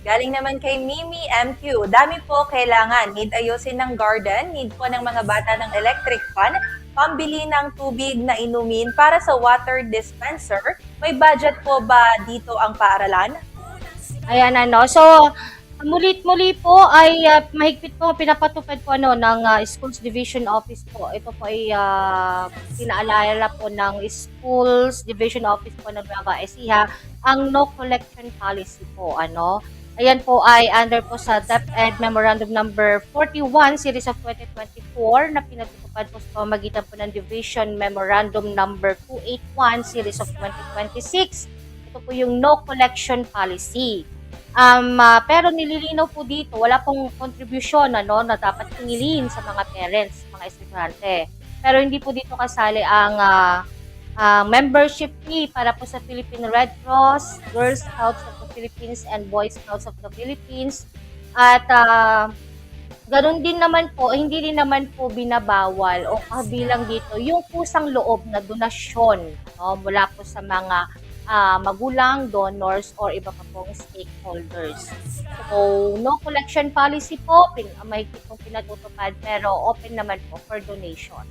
Galing naman kay Mimi MQ. Dami po kailangan. Need ayusin ng garden, need po ng mga bata ng electric fan, pambili ng tubig na inumin para sa water dispenser. May budget po ba dito ang paaralan? Ayan so muli po ay mahigpit po pinapatupad po ng Schools Division Office po. Ito po ay pinaalala po ng Schools Division Office po ng Nueva Ecija ang no collection policy po Ayan po ay under po sa DepEd Memorandum Number 41 Series of 2024 na pinatutupad po sa pamamagitan po ng Division Memorandum Number 281 Series of 2026. Ito po yung no collection policy. Pero nililinaw po dito, wala pong contribution na dapat hingilin sa mga parents, mga estudyante. Pero hindi po dito kasali ang membership fee para po sa Philippine Red Cross, Girl Scouts of the Philippines, and Boy Scouts of the Philippines. At ganun din naman po, hindi rin naman po binabawal o kabilang dito yung kusang loob na donasyon mula po sa mga magulang, donors, or iba pa pong stakeholders. So, no collection policy po, mahigpit pong pinatutupad, pero open naman po for donation.